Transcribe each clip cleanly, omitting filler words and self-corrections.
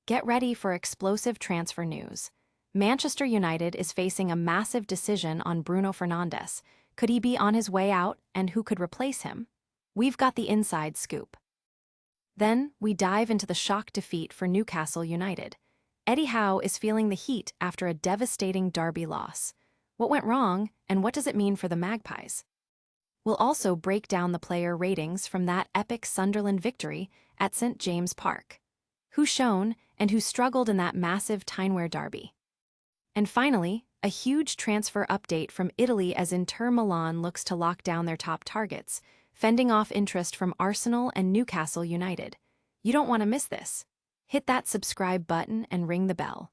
Get ready for explosive transfer news. Manchester United is facing a massive decision on Bruno Fernandes. Could he be on his way out, and who could replace him? We've got the inside scoop. Then, we dive into the shock defeat for Newcastle United. Eddie Howe is feeling the heat after a devastating derby loss. What went wrong, and what does it mean for the Magpies? We'll also break down the player ratings from that epic Sunderland victory at St. James Park. Who shone, and who struggled in that massive Tyne-Wear derby? And finally, a huge transfer update from Italy as Inter Milan looks to lock down their top targets, fending off interest from Arsenal and Newcastle United. You don't want to miss this. Hit that subscribe button and ring the bell.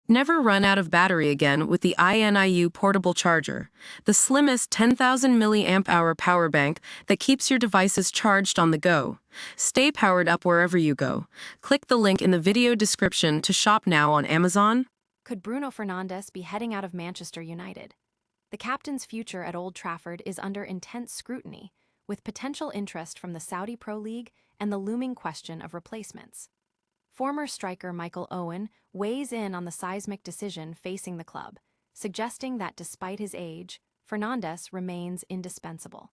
Never run out of battery again with the INIU portable charger, the slimmest 10,000 mAh power bank that keeps your devices charged on the go. Stay powered up wherever you go. Click the link in the video description to shop now on Amazon. Could Bruno Fernandes be heading out of Manchester United? The captain's future at Old Trafford is under intense scrutiny, with potential interest from the Saudi Pro League and the looming question of replacements. Former striker Michael Owen weighs in on the seismic decision facing the club, suggesting that despite his age, Fernandes remains indispensable.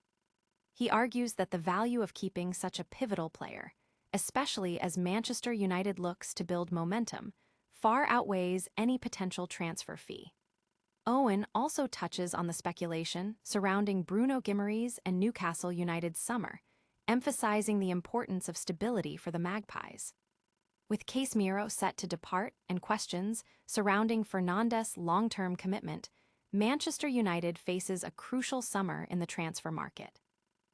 He argues that the value of keeping such a pivotal player, especially as Manchester United looks to build momentum, far outweighs any potential transfer fee. Owen also touches on the speculation surrounding Bruno Guimaraes and Newcastle United's summer, emphasizing the importance of stability for the Magpies. With Casemiro set to depart and questions surrounding Fernandes' long-term commitment, Manchester United faces a crucial summer in the transfer market.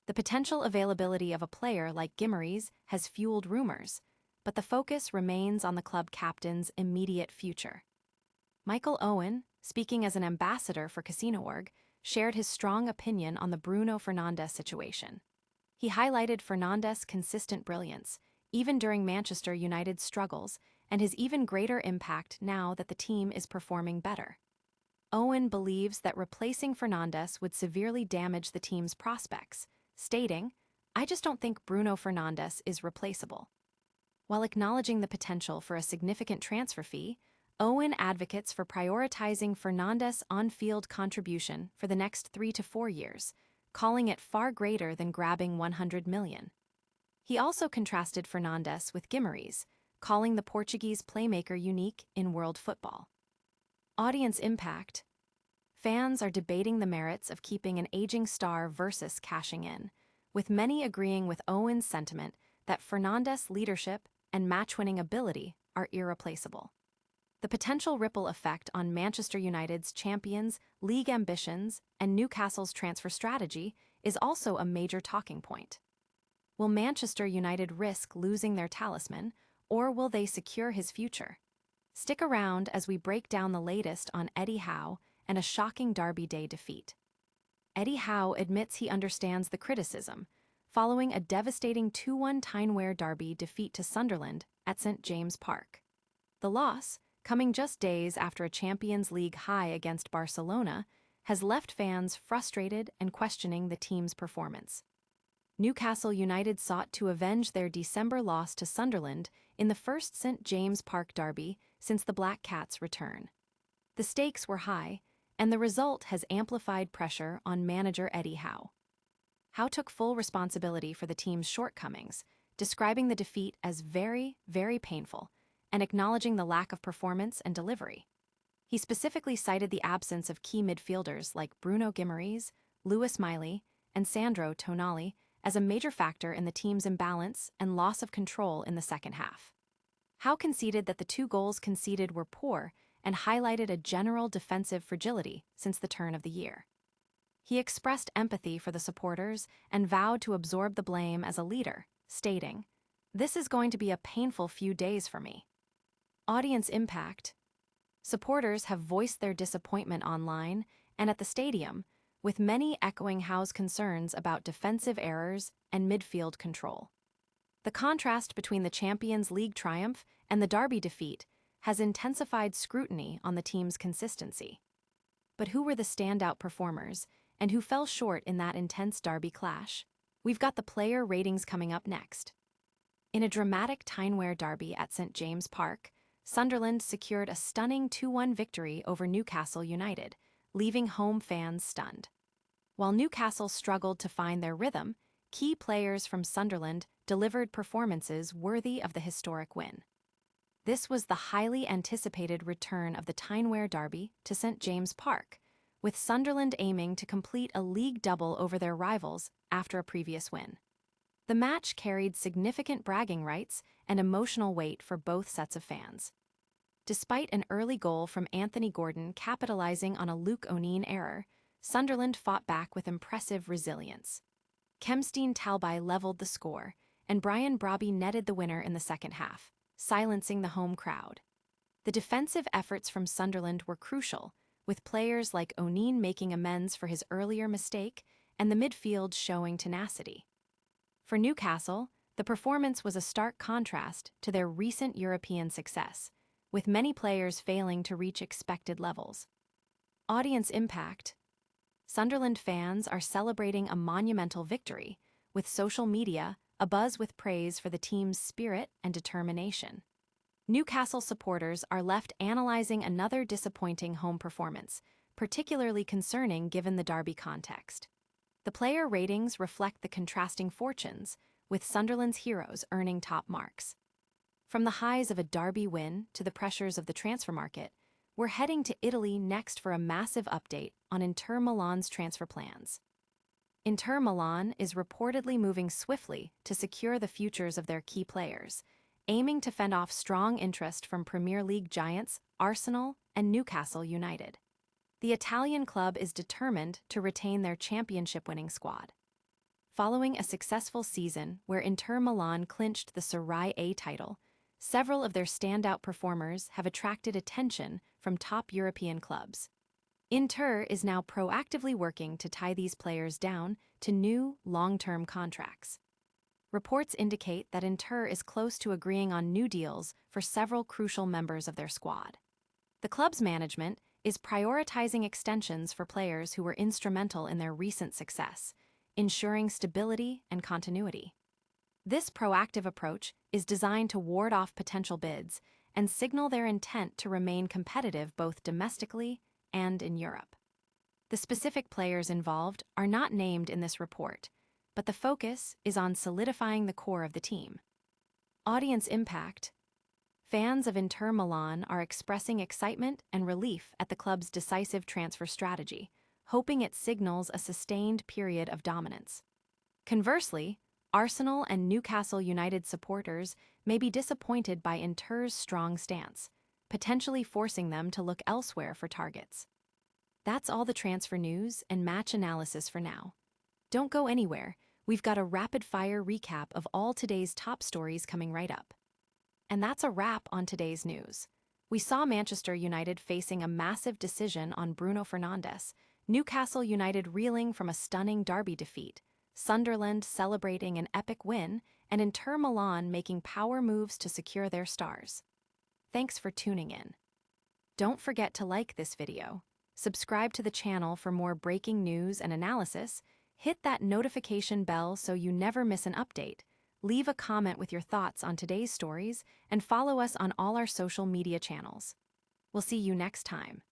The potential availability of a player like Guimaraes has fueled rumors, but the focus remains on the club captain's immediate future. Michael Owen, speaking as an ambassador for Casino.org, shared his strong opinion on the Bruno Fernandes situation. He highlighted Fernandes' consistent brilliance, even during Manchester United's struggles, and his even greater impact now that the team is performing better. Owen believes that replacing Fernandes would severely damage the team's prospects, stating, "I just don't think Bruno Fernandes is replaceable." While acknowledging the potential for a significant transfer fee, Owen advocates for prioritizing Fernandes' on-field contribution for the next 3 to 4 years, calling it far greater than grabbing $100 million. He also contrasted Fernandes with Guimaraes, calling the Portuguese playmaker unique in world football. Audience impact. Fans are debating the merits of keeping an aging star versus cashing in, with many agreeing with Owen's sentiment that Fernandes' leadership and match-winning ability are irreplaceable. The potential ripple effect on Manchester United's Champions League ambitions and Newcastle's transfer strategy is also a major talking point. Will Manchester United risk losing their talisman, or will they secure his future? Stick around as we break down the latest on Eddie Howe and a shocking Derby Day defeat. Eddie Howe admits he understands the criticism, following a devastating 2-1 Tyne-Wear derby defeat to Sunderland at St. James Park. The loss, coming just days after a Champions League high against Barcelona, has left fans frustrated and questioning the team's performance. Newcastle United sought to avenge their December loss to Sunderland in the first St. James Park derby since the Black Cats' return. The stakes were high, and the result has amplified pressure on manager Eddie Howe. Howe took full responsibility for the team's shortcomings, describing the defeat as very, very painful, and acknowledging the lack of performance and delivery. He specifically cited the absence of key midfielders like Bruno Guimaraes, Lewis Miley, and Sandro Tonali as a major factor in the team's imbalance and loss of control in the second half. Howe conceded that the 2 goals conceded were poor and highlighted a general defensive fragility since the turn of the year. He expressed empathy for the supporters and vowed to absorb the blame as a leader, stating, "This is going to be a painful few days for me." Audience impact. Supporters have voiced their disappointment online and at the stadium, with many echoing Howe's concerns about defensive errors and midfield control. The contrast between the Champions League triumph and the derby defeat has intensified scrutiny on the team's consistency. But who were the standout performers, and who fell short in that intense derby clash? We've got the player ratings coming up next. In a dramatic Tyne-Wear derby at St. James Park, Sunderland secured a stunning 2-1 victory over Newcastle United, leaving home fans stunned. While Newcastle struggled to find their rhythm, key players from Sunderland delivered performances worthy of the historic win. This was the highly anticipated return of the Tyne-Wear derby to St James Park, with Sunderland aiming to complete a league double over their rivals after a previous win. The match carried significant bragging rights and emotional weight for both sets of fans. Despite an early goal from Anthony Gordon capitalizing on a Luke O'Neill error, Sunderland fought back with impressive resilience. Kemstein Talby leveled the score, and Brian Brobby netted the winner in the second half, silencing the home crowd. The defensive efforts from Sunderland were crucial, with players like O'Neill making amends for his earlier mistake and the midfield showing tenacity. For Newcastle, the performance was a stark contrast to their recent European success, with many players failing to reach expected levels. Audience impact. Sunderland fans are celebrating a monumental victory, with social media abuzz with praise for the team's spirit and determination. Newcastle supporters are left analyzing another disappointing home performance, particularly concerning given the derby context. The player ratings reflect the contrasting fortunes, with Sunderland's heroes earning top marks. From the highs of a derby win to the pressures of the transfer market, we're heading to Italy next for a massive update on Inter Milan's transfer plans. Inter Milan is reportedly moving swiftly to secure the futures of their key players, aiming to fend off strong interest from Premier League giants Arsenal and Newcastle United. The Italian club is determined to retain their championship-winning squad. Following a successful season where Inter Milan clinched the Serie A title, several of their standout performers have attracted attention from top European clubs. Inter is now proactively working to tie these players down to new, long-term contracts. Reports indicate that Inter is close to agreeing on new deals for several crucial members of their squad. The club's management is prioritizing extensions for players who were instrumental in their recent success, ensuring stability and continuity. This proactive approach is designed to ward off potential bids and signal their intent to remain competitive both domestically and in Europe. The specific players involved are not named in this report, but the focus is on solidifying the core of the team. Audience impact. Fans of Inter Milan are expressing excitement and relief at the club's decisive transfer strategy, hoping it signals a sustained period of dominance. Conversely, Arsenal and Newcastle United supporters may be disappointed by Inter's strong stance, potentially forcing them to look elsewhere for targets. That's all the transfer news and match analysis for now. Don't go anywhere, we've got a rapid-fire recap of all today's top stories coming right up. And that's a wrap on today's news. We saw Manchester United facing a massive decision on Bruno Fernandes, Newcastle United reeling from a stunning derby defeat, Sunderland celebrating an epic win, and Inter Milan making power moves to secure their stars. Thanks for tuning in. Don't forget to like this video, subscribe to the channel for more breaking news and analysis, hit that notification bell so you never miss an update, leave a comment with your thoughts on today's stories, and follow us on all our social media channels. We'll see you next time.